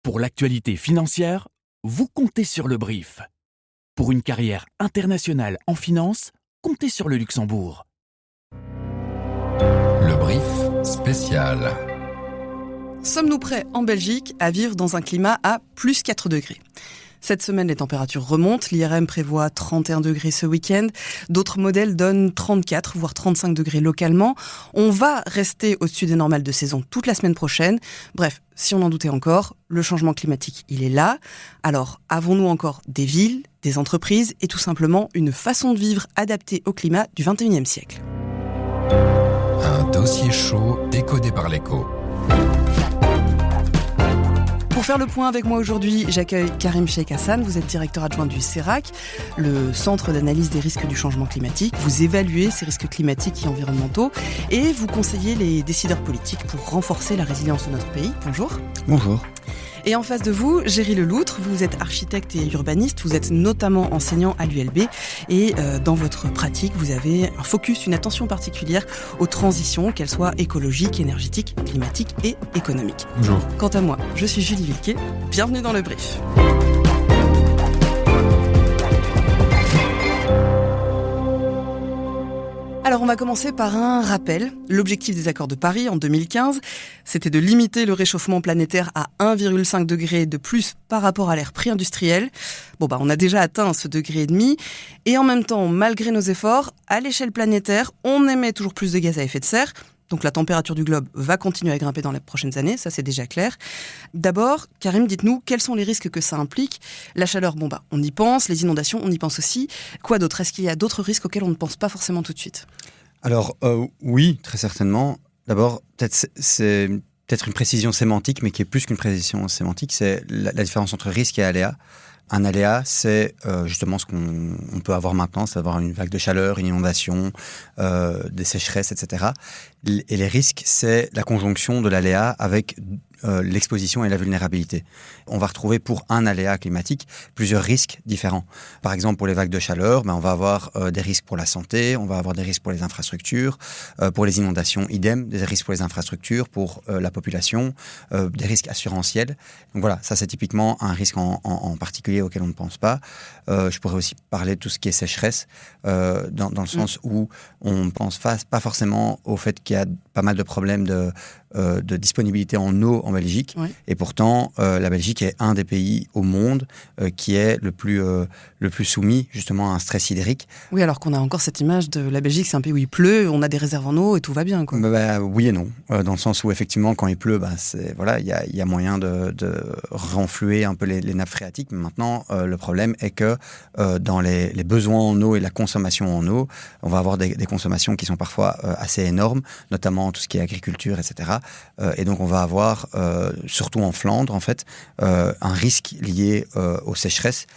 Pour l'actualité financière, vous comptez sur le brief. Pour une carrière internationale en finance, comptez sur le Luxembourg. Le brief spécial. Sommes-nous prêts en Belgique à vivre dans un climat à plus 4 degrés ? Cette semaine, les températures remontent. L'IRM prévoit 31 degrés ce week-end. D'autres modèles donnent 34, voire 35 degrés localement. On va rester au-dessus des normales de saison toute la semaine prochaine. Bref, si on en doutait encore, le changement climatique, il est là. Alors, avons-nous encore des villes, des entreprises et tout simplement une façon de vivre adaptée au climat du 21e siècle ? Un dossier chaud décodé par l'Écho. Pour faire le point avec moi aujourd'hui, j'accueille Karim Cheikh Hassan. Vous êtes directeur adjoint du CERAC, le Centre d'analyse des risques du changement climatique. Vous évaluez ces risques climatiques et environnementaux et vous conseillez les décideurs politiques pour renforcer la résilience de notre pays. Bonjour. Bonjour. Et en face de vous, Géry Leloutre, vous êtes architecte et urbaniste, vous êtes notamment enseignant à l'ULB et dans votre pratique, vous avez un focus, une attention particulière aux transitions, qu'elles soient écologiques, énergétiques, climatiques et économiques. Bonjour. Quant à moi, je suis Julie Wilquet, bienvenue dans le brief. Alors on va commencer par un rappel. L'objectif des accords de Paris en 2015, c'était de limiter le réchauffement planétaire à 1,5 degré de plus par rapport à l'ère pré-industrielle. On a déjà atteint ce degré et demi. Et en même temps, malgré nos efforts, à l'échelle planétaire, on émet toujours plus de gaz à effet de serre. Donc la température du globe va continuer à grimper dans les prochaines années, ça c'est déjà clair. D'abord, Karim, dites-nous, quels sont les risques que ça implique ? La chaleur, on y pense, les inondations, on y pense aussi. Quoi d'autre ? Est-ce qu'il y a d'autres risques auxquels on ne pense pas forcément tout de suite ? Alors oui, très certainement. D'abord, c'est peut-être une précision sémantique, mais qui est plus qu'une précision sémantique, c'est la différence entre risque et aléa. Un aléa, c'est justement ce qu'on peut avoir maintenant, c'est avoir une vague de chaleur, une inondation, des sécheresses, etc. Et les risques, c'est la conjonction de l'aléa avec l'exposition et la vulnérabilité. On va retrouver pour un aléa climatique plusieurs risques différents. Par exemple, pour les vagues de chaleur, on va avoir des risques pour la santé, on va avoir des risques pour les infrastructures, pour les inondations, idem, des risques pour les infrastructures, pour la population, des risques assurantiels. Donc voilà, ça c'est typiquement un risque en particulier auquel on ne pense pas. Je pourrais aussi parler de tout ce qui est sécheresse, dans le sens où on ne pense pas forcément au fait qu'il y a pas mal de problèmes de disponibilité en eau en Belgique. Oui. Et pourtant, la Belgique est un des pays au monde qui est le plus soumis justement à un stress hydrique. Oui, alors qu'on a encore cette image de la Belgique, c'est un pays où il pleut, on a des réserves en eau et tout va bien, quoi. Oui et non. Dans le sens où effectivement, quand il pleut, il y a moyen de renflouer un peu les nappes phréatiques. Mais maintenant, le problème est que dans les besoins en eau et la consommation en eau, on va avoir des consommations qui sont parfois assez énormes, notamment tout ce qui est agriculture, etc. Et donc on va avoir, surtout en Flandre, en fait, un risque lié aux sécheresses,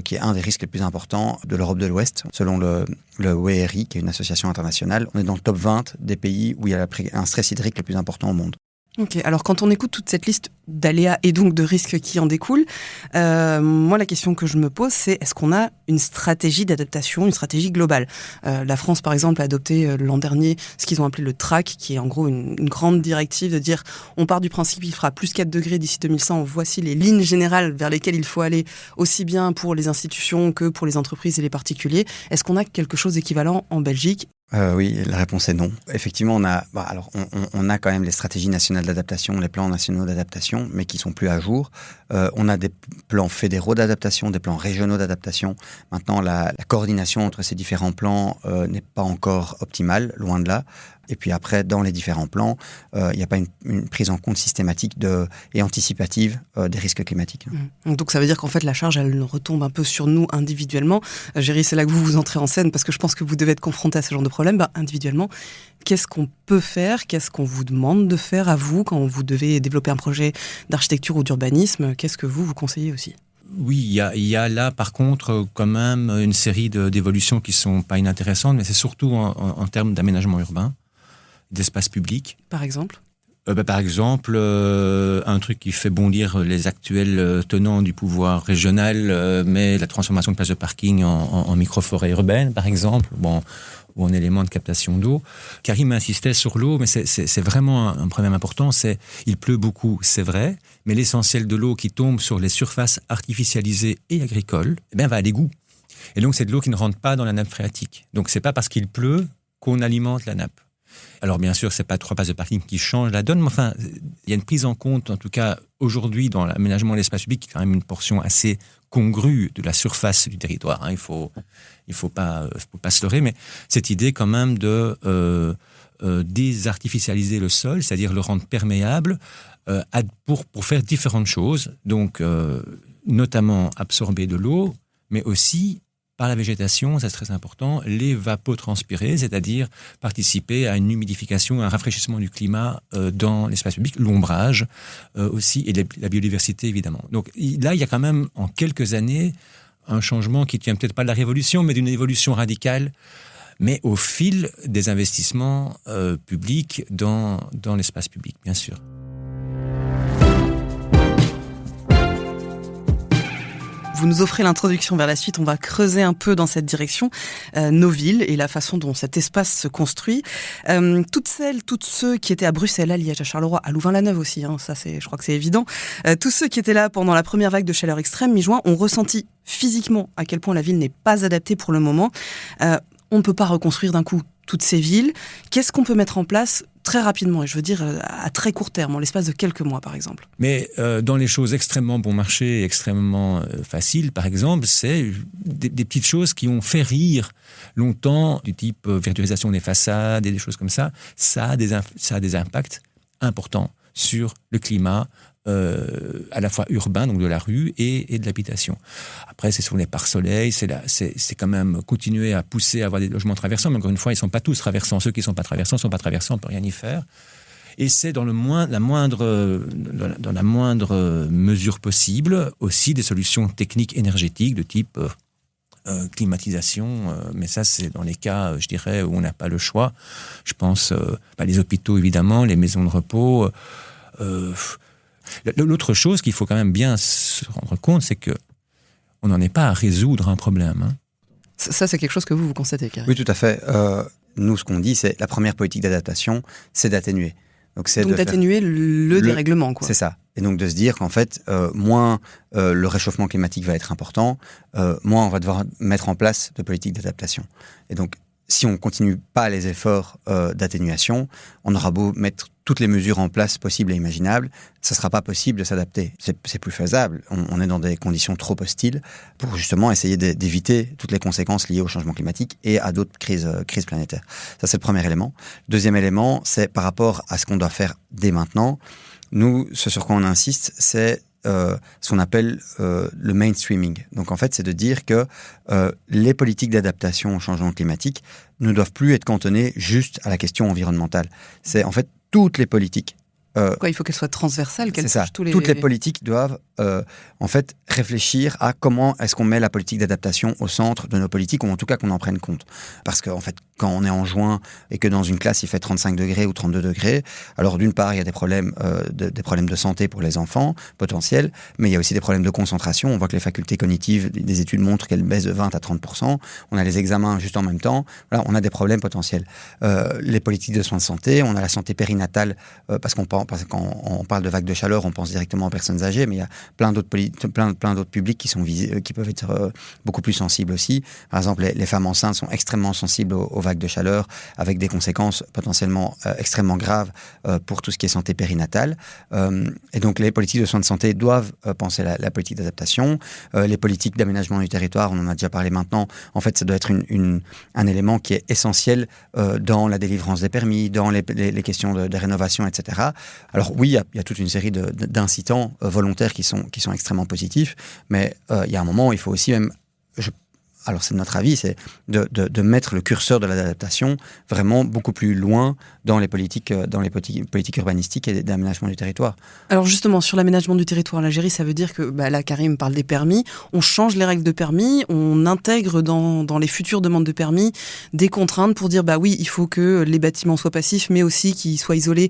qui est un des risques les plus importants de l'Europe de l'Ouest. Selon le WRI, qui est une association internationale, on est dans le top 20 des pays où il y a un stress hydrique le plus important au monde. Ok, alors quand on écoute toute cette liste d'aléas et donc de risques qui en découlent, moi la question que je me pose c'est est-ce qu'on a une stratégie d'adaptation, une stratégie globale ? La France par exemple a adopté l'an dernier ce qu'ils ont appelé le TRAC, qui est en gros une grande directive de dire on part du principe qu'il fera plus 4 degrés d'ici 2100, voici les lignes générales vers lesquelles il faut aller aussi bien pour les institutions que pour les entreprises et les particuliers. Est-ce qu'on a quelque chose d'équivalent en Belgique ? Oui, la réponse est non. Effectivement, on a quand même les stratégies nationales d'adaptation, les plans nationaux d'adaptation, mais qui sont plus à jour. On a des plans fédéraux d'adaptation, des plans régionaux d'adaptation. Maintenant, la coordination entre ces différents plans n'est pas encore optimale, loin de là. Et puis après, dans les différents plans, il n'y a pas une prise en compte systématique et anticipative des risques climatiques. Donc ça veut dire qu'en fait, la charge, elle retombe un peu sur nous individuellement. Géry, c'est là que vous entrez en scène, parce que je pense que vous devez être confronté à ce genre de problème. Individuellement, qu'est-ce qu'on peut faire ? Qu'est-ce qu'on vous demande de faire à vous quand vous devez développer un projet d'architecture ou d'urbanisme ? Qu'est-ce que vous conseillez aussi ? Oui, il y a là, par contre, quand même une série d'évolutions qui ne sont pas inintéressantes, mais c'est surtout en termes d'aménagement urbain, d'espace public. Par exemple ? Par exemple, un truc qui fait bondir les actuels tenants du pouvoir régional, mais la transformation de places de parking en micro-forêt urbaine, par exemple, ou en élément de captation d'eau. Karim insistait sur l'eau, mais c'est vraiment un problème important. Il pleut beaucoup, c'est vrai, mais l'essentiel de l'eau qui tombe sur les surfaces artificialisées et agricoles va à l'égout. Et donc, c'est de l'eau qui ne rentre pas dans la nappe phréatique. Donc, c'est pas parce qu'il pleut qu'on alimente la nappe. Alors bien sûr, c'est pas 3 places de parking qui changent la donne, mais enfin, il y a une prise en compte, en tout cas aujourd'hui, dans l'aménagement de l'espace public, qui est quand même une portion assez congrue de la surface du territoire. Il faut pas se leurrer, mais cette idée quand même de désartificialiser le sol, c'est-à-dire le rendre perméable, pour faire différentes choses. Donc, notamment absorber de l'eau, mais aussi par la végétation, ça c'est très important, l'évapotranspirer, c'est-à-dire participer à une humidification, à un rafraîchissement du climat dans l'espace public, l'ombrage aussi, et la biodiversité évidemment. Donc là, il y a quand même en quelques années un changement qui ne tient peut-être pas de la révolution, mais d'une évolution radicale, mais au fil des investissements publics dans l'espace public, bien sûr. Vous nous offrez l'introduction vers la suite, on va creuser un peu dans cette direction, nos villes et la façon dont cet espace se construit. Toutes ceux qui étaient à Bruxelles, à Liège, à Charleroi, à Louvain-la-Neuve aussi, je crois que c'est évident, tous ceux qui étaient là pendant la première vague de chaleur extrême, mi-juin, ont ressenti physiquement à quel point la ville n'est pas adaptée pour le moment. On ne peut pas reconstruire d'un coup toutes ces villes. Qu'est-ce qu'on peut mettre en place très rapidement, et je veux dire à très court terme, en l'espace de quelques mois par exemple? Mais dans les choses extrêmement bon marché et extrêmement faciles, par exemple, c'est des petites choses qui ont fait rire longtemps, du type virtualisation des façades et des choses comme ça. Ça a des impacts importants sur le climat, à la fois urbain, donc de la rue, et de l'habitation. Après, c'est sur les pare-soleil, c'est quand même continuer à pousser à avoir des logements traversants, mais encore une fois, ils ne sont pas tous traversants. Ceux qui ne sont pas traversants, on ne peut rien y faire. Et c'est dans la moindre mesure possible aussi des solutions techniques énergétiques de type climatisation, mais ça c'est dans les cas, je dirais, où on n'a pas le choix. Je pense les hôpitaux évidemment, les maisons de repos. L'autre chose qu'il faut quand même bien se rendre compte, c'est que on n'en est pas à résoudre un problème. Ça, c'est quelque chose que vous constatez, Karim. Oui, tout à fait. Nous, ce qu'on dit, c'est la première politique d'adaptation, c'est d'atténuer. Donc d'atténuer le dérèglement, quoi. C'est ça. Et donc de se dire qu'en fait, moins le réchauffement climatique va être important, moins on va devoir mettre en place de politiques d'adaptation. Et donc, si on ne continue pas les efforts d'atténuation, on aura beau mettre toutes les mesures en place possibles et imaginables, ça ne sera pas possible de s'adapter. C'est plus faisable. On est dans des conditions trop hostiles pour justement essayer d'éviter toutes les conséquences liées au changement climatique et à d'autres crises planétaires. Ça, c'est le premier élément. Deuxième élément, c'est par rapport à ce qu'on doit faire dès maintenant. Nous, ce sur quoi on insiste, c'est ce qu'on appelle le mainstreaming. Donc en fait, c'est de dire que les politiques d'adaptation au changement climatique ne doivent plus être cantonnées juste à la question environnementale. C'est en fait toutes les politiques. Il faut qu'elles soient transversales, qu'elles touchent tous les... Toutes les politiques doivent en fait réfléchir à comment est-ce qu'on met la politique d'adaptation au centre de nos politiques, ou en tout cas qu'on en prenne compte. Parce que en fait, quand on est en juin et que dans une classe il fait 35 degrés ou 32 degrés, alors d'une part il y a des problèmes de santé pour les enfants potentiels, mais il y a aussi des problèmes de concentration. On voit que les facultés cognitives, des études montrent qu'elles baissent de 20 à 30%. On a les examens juste en même temps. Voilà, on a des problèmes potentiels. Les politiques de soins de santé, on a la santé périnatale, parce que quand on parle de vague de chaleur, on pense directement aux personnes âgées, mais il y a plein d'autres publics qui peuvent être beaucoup plus sensibles aussi. Par exemple, les femmes enceintes sont extrêmement sensibles aux vagues de chaleur, avec des conséquences potentiellement extrêmement graves pour tout ce qui est santé périnatale. Et donc, les politiques de soins de santé doivent penser la politique d'adaptation. Les politiques d'aménagement du territoire, on en a déjà parlé maintenant, en fait, ça doit être un élément qui est essentiel dans la délivrance des permis, dans les questions de rénovation, etc. Alors oui, il y a toute une série d'incitants volontaires qui sont extrêmement positifs, mais il y a un moment où il faut aussi même... Alors c'est notre avis, c'est de mettre le curseur de l'adaptation vraiment beaucoup plus loin dans les politiques urbanistiques et d'aménagement du territoire. Alors justement, sur l'aménagement du territoire, l'Algérie, ça veut dire que, là Karim parle des permis, on change les règles de permis, on intègre dans les futures demandes de permis des contraintes pour dire oui, il faut que les bâtiments soient passifs, mais aussi qu'ils soient isolés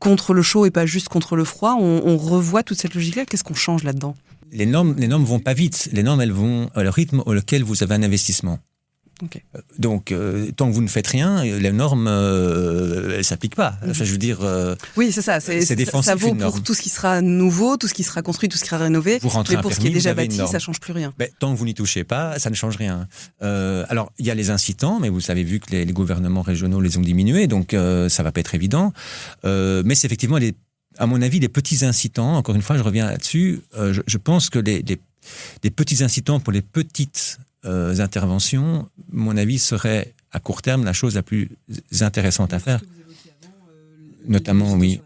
contre le chaud et pas juste contre le froid. On revoit toute cette logique-là. Qu'est-ce qu'on change là-dedans ? Les normes vont pas vite. Les normes, elles vont au rythme auquel vous avez un investissement. Okay. Donc, tant que vous ne faites rien, les normes, elles ne s'appliquent pas. Enfin, je veux dire... oui, c'est ça. C'est défensif, ça vaut une norme. pour tout ce qui sera nouveau, tout ce qui sera construit, tout ce qui sera rénové. Vous rentrez mais pour un ce qui est permis, déjà vous avez une bâti, norme. ça ne change plus rien. Ben, tant que vous n'y touchez pas, ça ne change rien. Alors, il y a les incitants, mais vous avez vu que les gouvernements régionaux les ont diminués, donc ça ne va pas être évident. Mais c'est effectivement, à mon avis, les petits incitants, encore une fois, je reviens là-dessus, je pense que les petits incitants pour les petites interventions, mon avis, serait à court terme la chose la plus intéressante à faire. Notamment, oui.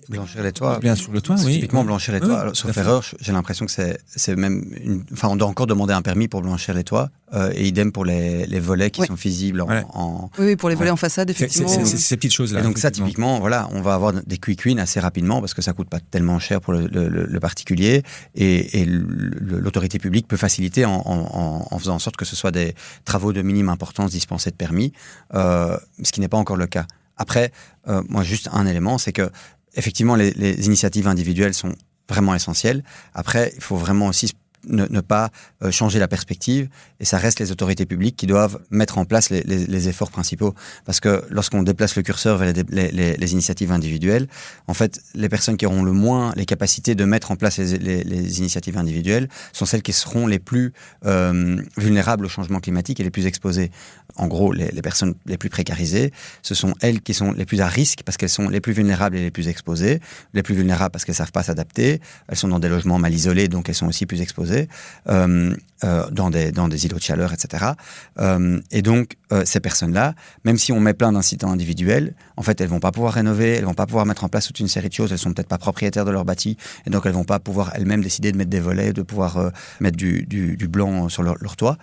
Blanchir les toits. Bien sur le toit, oui. Typiquement, blanchir les toits. Oui, Alors, sauf erreur, j'ai l'impression que c'est même... Enfin, on doit encore demander un permis pour blanchir les toits. Et idem pour les volets qui sont visibles en... Oui, pour les volets en façade, effectivement. C'est ces petites choses-là. Et donc ça, typiquement, voilà, on va avoir des quick wins assez rapidement parce que ça coûte pas tellement cher pour le particulier. Et l'autorité publique peut faciliter en faisant en sorte que ce soit des travaux de minime importance dispensés de permis, ce qui n'est pas encore le cas. Après, moi, juste un élément, c'est que effectivement, les initiatives individuelles sont vraiment essentielles. Après, il faut vraiment aussi ne pas changer la perspective, et ça reste les autorités publiques qui doivent mettre en place les efforts principaux. Parce que lorsqu'on déplace le curseur vers les initiatives individuelles, en fait, les personnes qui auront le moins les capacités de mettre en place les initiatives individuelles sont celles qui seront les plus vulnérables au changement climatique et les plus exposées. En gros, les personnes les plus précarisées, ce sont elles qui sont les plus à risque parce qu'elles sont les plus vulnérables et les plus exposées. Les plus vulnérables parce qu'elles ne savent pas s'adapter. Elles sont dans des logements mal isolés, donc elles sont aussi plus exposées. Dans des îlots de chaleur, etc. Et donc, ces personnes-là, même si on met plein d'incitants individuels, en fait, elles vont pas pouvoir rénover, elles vont pas pouvoir mettre en place toute une série de choses, elles sont peut-être pas propriétaires de leur bâti, et donc elles vont pas pouvoir elles-mêmes décider de mettre des volets, de pouvoir mettre du blanc sur leur toit.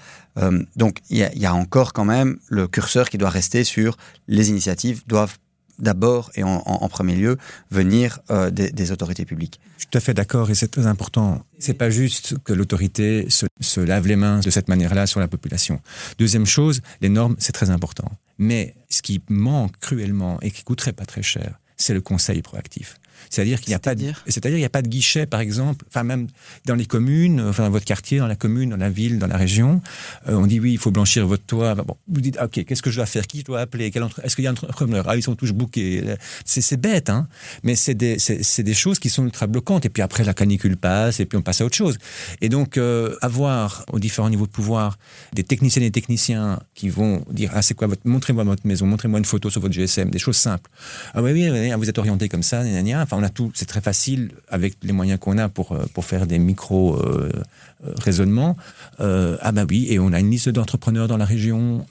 Donc, il y a encore quand même le curseur qui doit rester sur les initiatives doivent d'abord et en premier lieu venir des autorités publiques. Je suis tout à fait d'accord et c'est très important. C'est pas juste que l'autorité se lave les mains de cette manière-là sur la population. Deuxième chose, les normes, c'est très important. Mais ce qui manque cruellement et qui coûterait pas très cher, c'est le conseil proactif. C'est-à-dire qu'il n'y a pas de guichet, par exemple, enfin même dans les communes, enfin dans votre quartier, dans la commune, dans la ville, dans la région, on dit oui, il faut blanchir votre toit. Bon, vous dites ok, qu'est-ce que je dois faire, qui je dois appeler, est-ce qu'il y a un entrepreneur? Ah, ils sont tous bookés. C'est bête, hein, mais c'est des choses qui sont ultra bloquantes. Et puis après la canicule passe et puis on passe à autre chose. Et donc avoir aux différents niveaux de pouvoir des techniciennes et techniciens qui vont dire c'est quoi montrez-moi votre maison, montrez-moi une photo sur votre GSM, des choses simples. Ah oui, vous êtes orienté comme ça, gna, gna, gna. Enfin, on a tout, c'est très facile avec les moyens qu'on a pour faire des micro-raisonnements. Ah ben oui, et on a une liste d'entrepreneurs dans la région.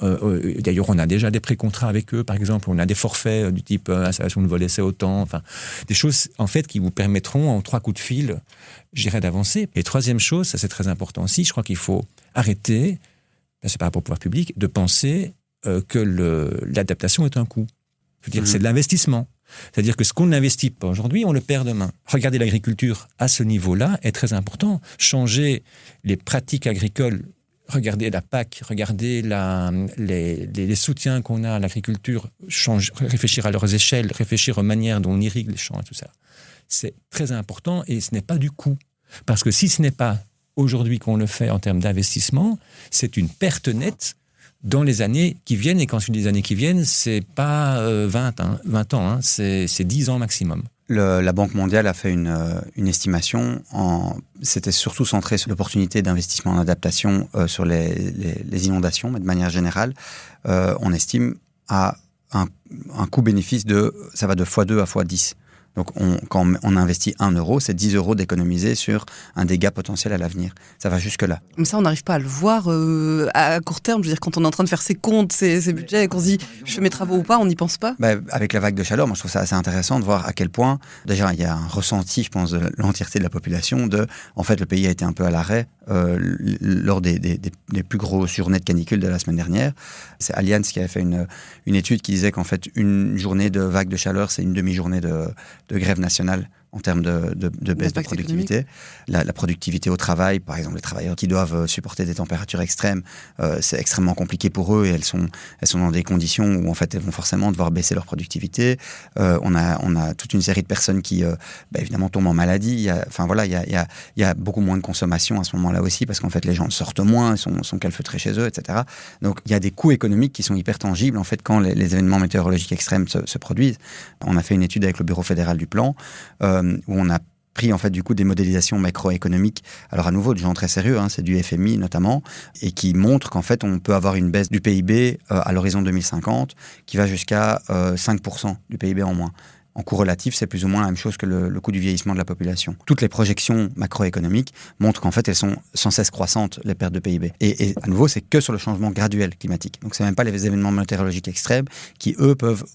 D'ailleurs, on a déjà des pré-contrats avec eux, par exemple. On a des forfaits du type installation de volets, c'est autant. Enfin, des choses, en fait, qui vous permettront, en 3 coups de fil, je dirais, d'avancer. Et troisième chose, ça c'est très important aussi, je crois qu'il faut arrêter, c'est par rapport au pouvoir public, de penser que l'adaptation est un coût. Je veux dire, c'est de l'investissement. C'est-à-dire que ce qu'on n'investit pas aujourd'hui, on le perd demain. Regarder l'agriculture à ce niveau-là est très important. Changer les pratiques agricoles, regarder la PAC, regarder les soutiens qu'on a à l'agriculture, réfléchir à leurs échelles, réfléchir aux manières dont on irrigue les champs et tout ça. C'est très important et ce n'est pas du coût. Parce que si ce n'est pas aujourd'hui qu'on le fait en termes d'investissement, c'est une perte nette dans les années qui viennent, et quand je dis les années qui viennent, c'est pas 20 ans, hein, c'est 10 ans maximum. La Banque mondiale a fait une estimation, c'était surtout centré sur l'opportunité d'investissement en adaptation sur les inondations, mais de manière générale, on estime à un coût-bénéfice ça va de x2 à x10. Donc, quand on investit 1 euro, c'est 10 euros d'économiser sur un dégât potentiel à l'avenir. Ça va jusque-là. Mais ça, on n'arrive pas à le voir à court terme. Je veux dire, quand on est en train de faire ses comptes, ses budgets, et qu'on se dit « je fais mes travaux ou pas », on n'y pense pas. Avec la vague de chaleur, moi, je trouve ça assez intéressant de voir à quel point, déjà, il y a un ressenti, je pense, de l'entièreté de la population en fait, le pays a été un peu à l'arrêt lors des plus grosses journées de canicule de la semaine dernière. C'est Allianz qui avait fait une étude qui disait qu'en fait, une journée de vague de chaleur, c'est une demi-journée de grève nationale en termes de baisse de D'impact productivité. La productivité au travail, par exemple, les travailleurs qui doivent supporter des températures extrêmes, c'est extrêmement compliqué pour eux et elles sont dans des conditions où en fait elles vont forcément devoir baisser leur productivité. On a toute une série de personnes qui évidemment tombent en maladie. Il y a beaucoup moins de consommation à ce moment-là aussi parce qu'en fait les gens sortent moins, sont calfeutrés chez eux, etc. Donc il y a des coûts économiques qui sont hyper tangibles en fait quand les événements météorologiques extrêmes se produisent. On a fait une étude avec le Bureau fédéral du plan où on a pris en fait du coup des modélisations macroéconomiques, alors à nouveau de gens très sérieux, c'est du FMI notamment, et qui montrent qu'en fait on peut avoir une baisse du PIB à l'horizon 2050 qui va jusqu'à 5% du PIB en moins. En coût relatif, c'est plus ou moins la même chose que le coût du vieillissement de la population. Toutes les projections macroéconomiques montrent qu'en fait, elles sont sans cesse croissantes, les pertes de PIB. Et à nouveau, c'est que sur le changement graduel climatique. Donc, c'est même pas les événements météorologiques extrêmes qui, eux, peuvent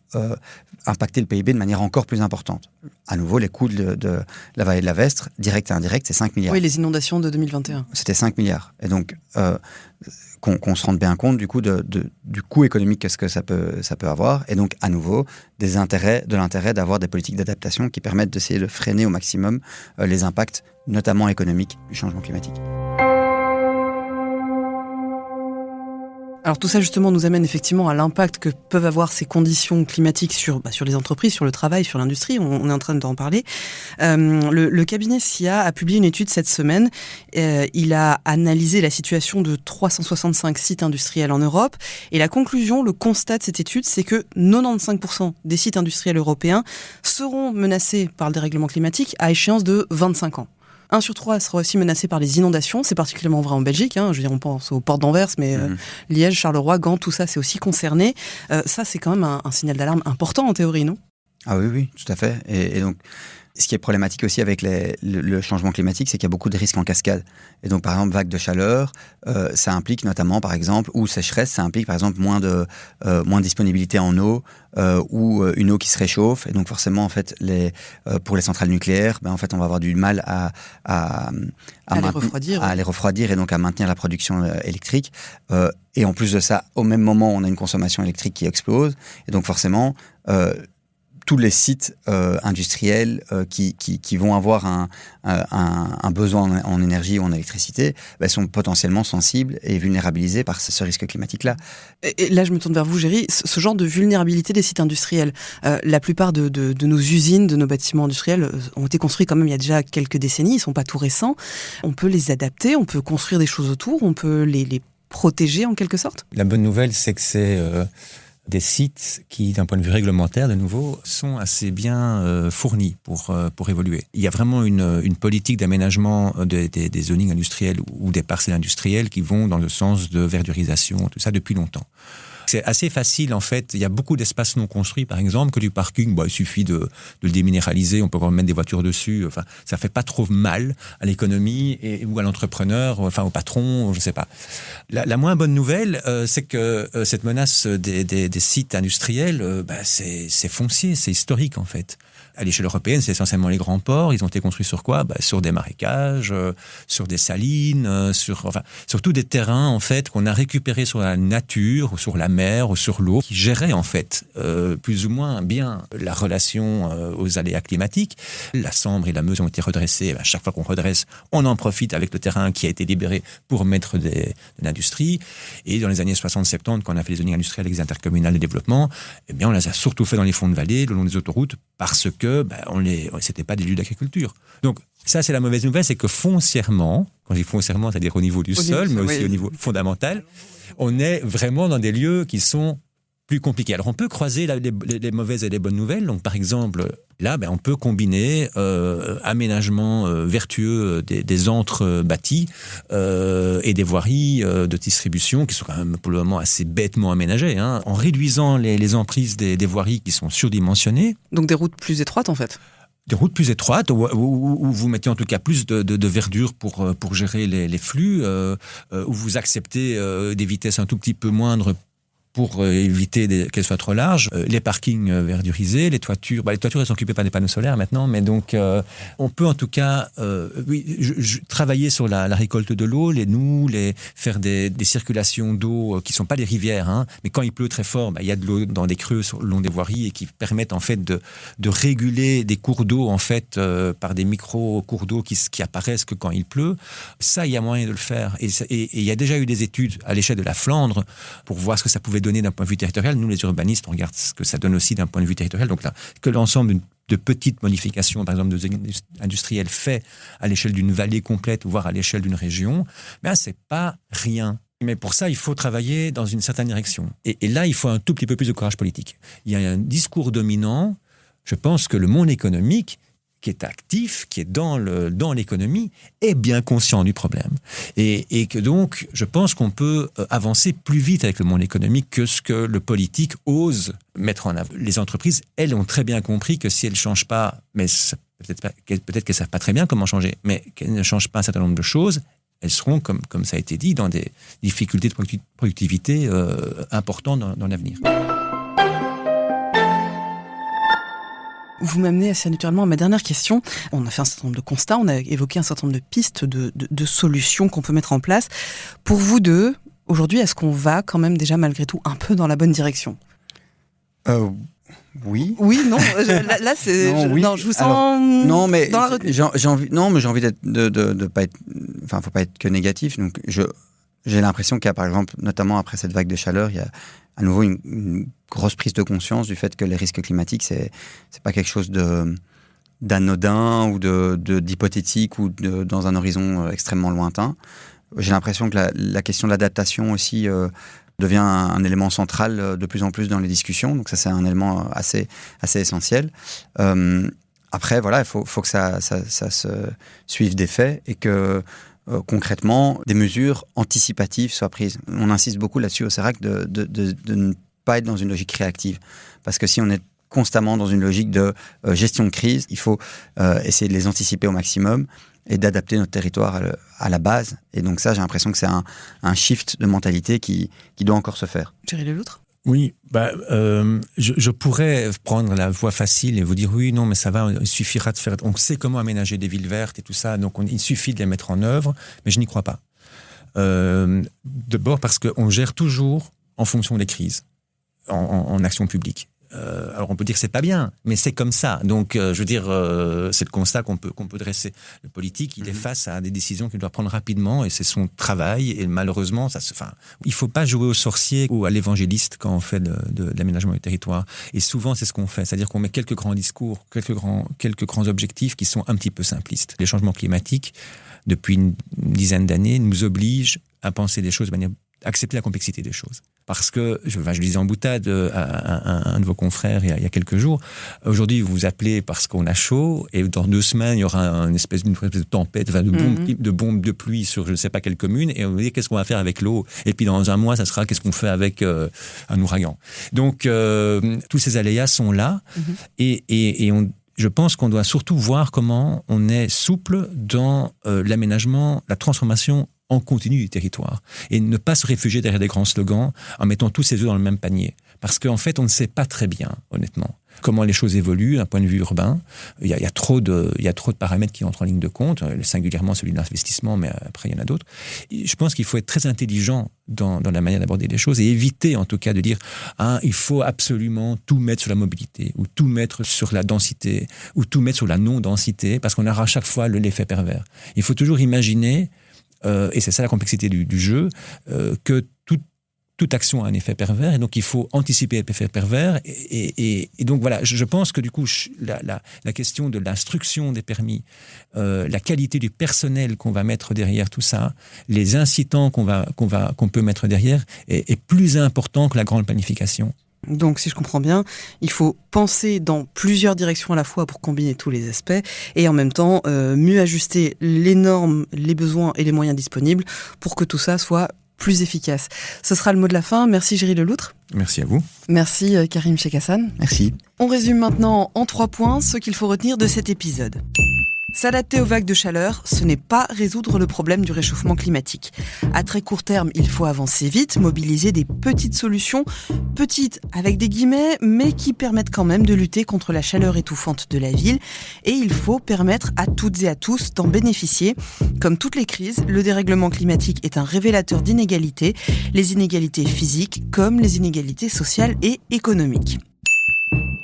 impacter le PIB de manière encore plus importante. À nouveau, les coûts de la vallée de la Vestre, direct et indirect, c'est 5 milliards. Oui, les inondations de 2021. C'était 5 milliards. Et donc, qu'on se rende bien compte du coup du coût économique que ça peut avoir, et donc à nouveau de l'intérêt d'avoir des politiques d'adaptation qui permettent d'essayer de freiner au maximum les impacts, notamment économiques, du changement climatique. Alors tout ça justement nous amène effectivement à l'impact que peuvent avoir ces conditions climatiques sur les entreprises, sur le travail, sur l'industrie. On est en train d'en parler. Le cabinet SIA a publié une étude cette semaine. Il a analysé la situation de 365 sites industriels en Europe. Et la conclusion, le constat de cette étude, c'est que 95% des sites industriels européens seront menacés par le dérèglement climatique à échéance de 25 ans. 1 sur 3 sera aussi menacé par les inondations. C'est particulièrement vrai en Belgique. Je veux dire, on pense aux portes d'Anvers, mais Liège, Charleroi, Gand, tout ça, c'est aussi concerné. Ça, c'est quand même un signal d'alarme important en théorie, non ? Ah oui, tout à fait. Et donc, ce qui est problématique aussi avec le changement climatique, c'est qu'il y a beaucoup de risques en cascade. Et donc, par exemple, vagues de chaleur, ça implique notamment, par exemple, ou sécheresse, ça implique, par exemple, moins de disponibilité en eau ou une eau qui se réchauffe. Et donc, forcément, en fait, pour les centrales nucléaires, en fait, on va avoir du mal à les refroidir et donc à maintenir la production électrique. Et en plus de ça, au même moment, on a une consommation électrique qui explose. Et donc, forcément, tous les sites industriels qui vont avoir un besoin en énergie ou en électricité sont potentiellement sensibles et vulnérabilisés par ce risque climatique-là. Et là, je me tourne vers vous, Géry. Ce genre de vulnérabilité des sites industriels, la plupart de nos usines, de nos bâtiments industriels ont été construits quand même il y a déjà quelques décennies, ils ne sont pas tout récents. On peut les adapter, on peut construire des choses autour, on peut les protéger en quelque sorte. La bonne nouvelle, c'est que c'est des sites qui, d'un point de vue réglementaire, de nouveau, sont assez bien fournis pour évoluer. Il y a vraiment une politique d'aménagement des zonings industriels ou des parcelles industrielles qui vont dans le sens de verdurisation, tout ça, depuis longtemps. C'est assez facile, en fait. Il y a beaucoup d'espaces non construits, par exemple, que du parking, il suffit de le déminéraliser, on peut encore mettre des voitures dessus. Enfin, ça fait pas trop mal à l'économie ou à l'entrepreneur, enfin au patron, je sais pas. La moins bonne nouvelle, c'est que cette menace des sites industriels, c'est foncier, c'est historique, en fait. À l'échelle européenne, c'est essentiellement les grands ports. Ils ont été construits sur quoi ? Sur des marécages, sur des salines, sur tous des terrains en fait qu'on a récupérés sur la nature, ou sur la mer, ou sur l'eau, qui géraient en fait plus ou moins bien la relation aux aléas climatiques. La Sambre et la Meuse ont été redressées. À chaque fois qu'on redresse, on en profite avec le terrain qui a été libéré pour mettre de l'industrie. Et dans les années 60-70, quand on a fait les zones industrielles et les intercommunales de développement, on les a surtout fait dans les fonds de vallée, le long des autoroutes, parce que c'était pas des lieux d'agriculture. Donc ça, c'est la mauvaise nouvelle, c'est que foncièrement, quand je dis foncièrement, c'est-à-dire au niveau du sol, mais aussi au niveau fondamental, on est vraiment dans des lieux qui sont plus compliqués. Alors on peut croiser les mauvaises et les bonnes nouvelles. Donc par exemple, là, on peut combiner aménagement vertueux des antres bâtis et des voiries de distribution qui sont quand même pour le moment assez bêtement aménagées, en réduisant les emprises des voiries qui sont surdimensionnées. Donc des routes plus étroites en fait. Des routes plus étroites, où vous mettez en tout cas plus de verdure pour gérer les flux, où vous acceptez des vitesses un tout petit peu moindres pour éviter qu'elles soient trop larges, les parkings verdurisés, les toitures elles sont occupées par des panneaux solaires maintenant, mais donc on peut en tout cas travailler sur la récolte de l'eau, faire des circulations d'eau qui sont pas des rivières, hein, mais quand il pleut très fort, il y a de l'eau dans des creux le long des voiries et qui permettent en fait de réguler des cours d'eau en fait par des micro cours d'eau qui apparaissent que quand il pleut. Ça, il y a moyen de le faire, et il y a déjà eu des études à l'échelle de la Flandre pour voir ce que ça pouvait donner d'un point de vue territorial. Nous, les urbanistes, on regarde ce que ça donne aussi d'un point de vue territorial. Donc là, que l'ensemble de petites modifications, par exemple, de zones industrielles fait à l'échelle d'une vallée complète, voire à l'échelle d'une région, c'est pas rien. Mais pour ça, il faut travailler dans une certaine direction. Et là, il faut un tout petit peu plus de courage politique. Il y a un discours dominant. Je pense que le monde économique, qui est actif, qui est dans l'économie, est bien conscient du problème. Et que donc, je pense qu'on peut avancer plus vite avec le monde économique que ce que le politique ose mettre en avant. Les entreprises, elles, ont très bien compris que si elles ne changent pas, mais peut-être qu'elles ne savent pas très bien comment changer, mais qu'elles ne changent pas un certain nombre de choses, elles seront, comme ça a été dit, dans des difficultés de productivité importantes dans l'avenir. Vous m'amenez assez naturellement à ma dernière question. On a fait un certain nombre de constats, on a évoqué un certain nombre de pistes de solutions qu'on peut mettre en place. Pour vous deux, aujourd'hui, est-ce qu'on va quand même déjà malgré tout un peu dans la bonne direction ? Oui. Oui, non, là c'est... Non, je vous sens non, mais dans la retenue. j'ai envie de pas être... Enfin, faut pas être que négatif. Donc, j'ai l'impression qu'il y a, par exemple, notamment après cette vague de chaleur, il y a à nouveau une grosse prise de conscience du fait que les risques climatiques, c'est pas quelque chose d'anodin ou d'hypothétique ou dans un horizon extrêmement lointain. J'ai l'impression que la question de l'adaptation aussi devient un élément central de plus en plus dans les discussions. Donc ça, c'est un élément assez essentiel. Après, voilà, il faut que ça se suive des faits et que concrètement, des mesures anticipatives soient prises. On insiste beaucoup là-dessus au CERAC de ne pas être dans une logique réactive. Parce que si on est constamment dans une logique de gestion de crise, il faut essayer de les anticiper au maximum et d'adapter notre territoire à la base. Et donc ça, j'ai l'impression que c'est un shift de mentalité qui doit encore se faire. Thierry Lelloutre ? Oui, je pourrais prendre la voie facile et vous dire oui, non, mais ça va, il suffira de faire... On sait comment aménager des villes vertes et tout ça, donc il suffit de les mettre en œuvre, mais je n'y crois pas. D'abord parce qu'on gère toujours en fonction des crises, en action publique. Alors on peut dire que c'est pas bien, mais c'est comme ça. Donc je veux dire, c'est le constat qu'on peut dresser. Le politique, il est face à des décisions qu'il doit prendre rapidement et c'est son travail. Et malheureusement, il faut pas jouer au sorcier ou à l'évangéliste quand on fait de l'aménagement du territoire. Et souvent, c'est ce qu'on fait, c'est-à-dire qu'on met quelques grands discours, quelques grands objectifs qui sont un petit peu simplistes. Les changements climatiques, depuis une dizaine d'années, nous obligent à penser des choses de manière accepter la complexité des choses. Parce que, je disais en boutade à un de vos confrères il y a quelques jours, aujourd'hui vous vous appelez parce qu'on a chaud et dans 2 semaines il y aura une espèce de tempête, de bombe de pluie sur je ne sais pas quelle commune et on vous dit qu'est-ce qu'on va faire avec l'eau et puis dans 1 mois ça sera qu'est-ce qu'on fait avec un ouragan. Donc tous ces aléas sont là et je pense qu'on doit surtout voir comment on est souple dans l'aménagement, la transformation en continu du territoire et ne pas se réfugier derrière des grands slogans en mettant tous ses œufs dans le même panier. Parce qu'en fait, on ne sait pas très bien, honnêtement, comment les choses évoluent d'un point de vue urbain. Il y a trop de paramètres qui entrent en ligne de compte, singulièrement celui de l'investissement, mais après, il y en a d'autres. Et je pense qu'il faut être très intelligent dans la manière d'aborder les choses et éviter, en tout cas, de dire il faut absolument tout mettre sur la mobilité ou tout mettre sur la densité ou tout mettre sur la non-densité parce qu'on aura à chaque fois l'effet pervers. Il faut toujours imaginer et c'est ça la complexité du jeu, que toute action a un effet pervers, et donc il faut anticiper l'effet pervers. Et donc voilà, je pense que du coup, la question de l'instruction des permis, la qualité du personnel qu'on va mettre derrière tout ça, les incitants qu'on peut mettre derrière, est plus important que la grande planification. Donc, si je comprends bien, il faut penser dans plusieurs directions à la fois pour combiner tous les aspects et en même temps mieux ajuster les normes, les besoins et les moyens disponibles pour que tout ça soit plus efficace. Ce sera le mot de la fin. Merci Thierry Lelloutre. Merci à vous. Merci Karim Chekassan. Merci. On résume maintenant en 3 points ce qu'il faut retenir de cet épisode. S'adapter aux vagues de chaleur, ce n'est pas résoudre le problème du réchauffement climatique. À très court terme, il faut avancer vite, mobiliser des petites solutions, petites avec des guillemets, mais qui permettent quand même de lutter contre la chaleur étouffante de la ville. Et il faut permettre à toutes et à tous d'en bénéficier. Comme toutes les crises, le dérèglement climatique est un révélateur d'inégalités, les inégalités physiques comme les inégalités sociales et économiques.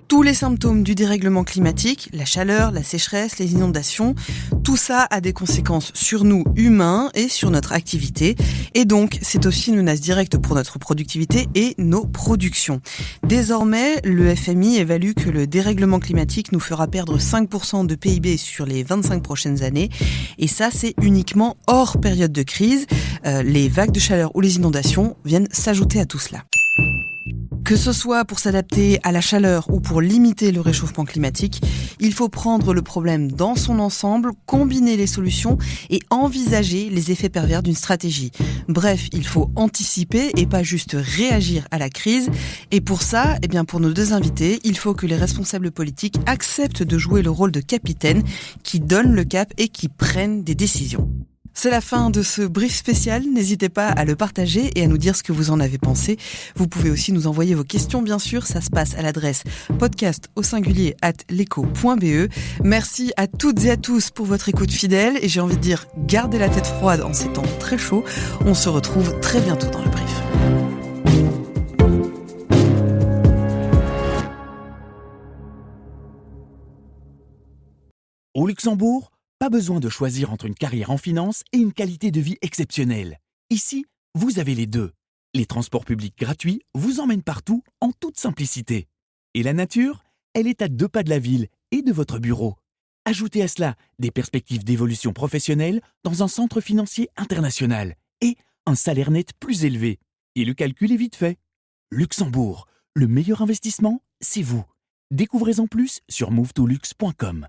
Tous les symptômes du dérèglement climatique, la chaleur, la sécheresse, les inondations, tout ça a des conséquences sur nous humains et sur notre activité. Et donc, c'est aussi une menace directe pour notre productivité et nos productions. Désormais, le FMI évalue que le dérèglement climatique nous fera perdre 5% de PIB sur les 25 prochaines années. Et ça, c'est uniquement hors période de crise. Les vagues de chaleur ou les inondations viennent s'ajouter à tout cela. Que ce soit pour s'adapter à la chaleur ou pour limiter le réchauffement climatique, il faut prendre le problème dans son ensemble, combiner les solutions et envisager les effets pervers d'une stratégie. Bref, il faut anticiper et pas juste réagir à la crise. Et pour ça, pour nos deux invités, il faut que les responsables politiques acceptent de jouer le rôle de capitaine qui donne le cap et qui prennent des décisions. C'est la fin de ce brief spécial. N'hésitez pas à le partager et à nous dire ce que vous en avez pensé. Vous pouvez aussi nous envoyer vos questions, bien sûr. Ça se passe à l'adresse podcast@leco.be. Merci à toutes et à tous pour votre écoute fidèle. Et j'ai envie de dire, gardez la tête froide en ces temps très chauds. On se retrouve très bientôt dans le brief. Au Luxembourg, pas besoin de choisir entre une carrière en finance et une qualité de vie exceptionnelle. Ici, vous avez les deux. Les transports publics gratuits vous emmènent partout en toute simplicité. Et la nature, elle est à 2 pas de la ville et de votre bureau. Ajoutez à cela des perspectives d'évolution professionnelle dans un centre financier international et un salaire net plus élevé. Et le calcul est vite fait. Luxembourg, le meilleur investissement, c'est vous. Découvrez-en plus sur movetolux.com.